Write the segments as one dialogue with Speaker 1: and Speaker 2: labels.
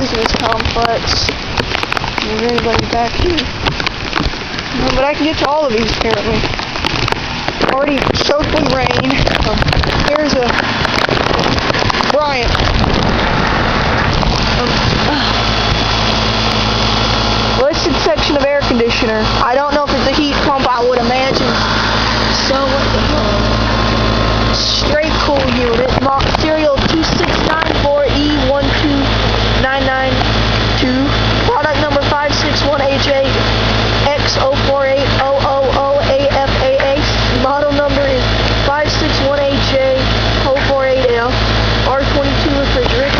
Speaker 1: business complex. Is there anybody back here? No, but I can get to all of these apparently. Already soaked with rain. Here's a Bryant. Listed section of air conditioner. I don't know if it's a heat pump. I would imagine. So what the hell? Straight cool unit. Serial 2694E12992. Product number 561AJX048000AFAA. Model number is 561AJ048L. R22 refrigerant.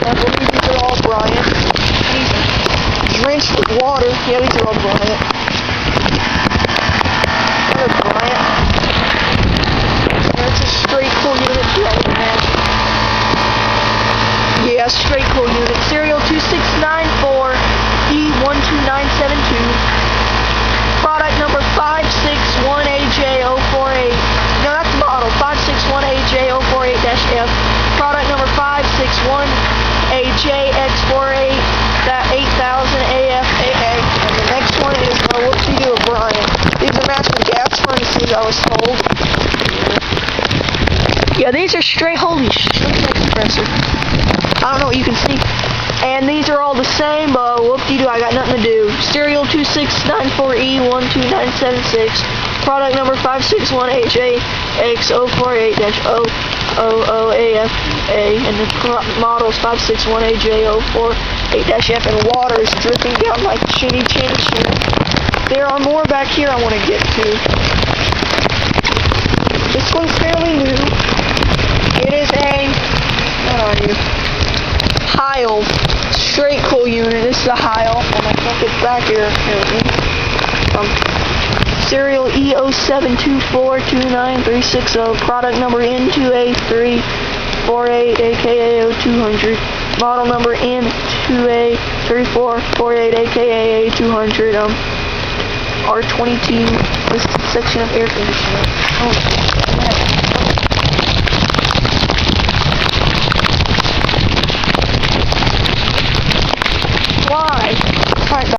Speaker 1: I believe these are all Bryant. These are drenched with water. Yeah, these are all Bryant. Another Bryant. That's a straight cool unit too, I would imagine. Yeah, straight cool unit. Serial 2694E12972. Product number 561AJ048. No, that's the model. 561AJ048-F. Product number 561AJX48-8000AFAA. And the next one is whoopsie-doo Bryant. These are matched with gas furnaces, I was told. Yeah, these are straight, holy shit, compressor. I don't know what you can see. And these are all the same, whoop-de-doo, I got nothing to do. Serial 2694E12976. Product number 561AJX048-000AFA. And the model is 561AJ048-F. And water is dripping down like chinny chin chin. There are more back here I want to get to. This one's fairly new. It is a, what are you? Heil. Straight cool unit. This is a Heil. And I think it's back here. Serial E07242930. Product number N2A348AKA0200. Model number N2A3448AKA200. R22. Listed section of air conditioning. Oh.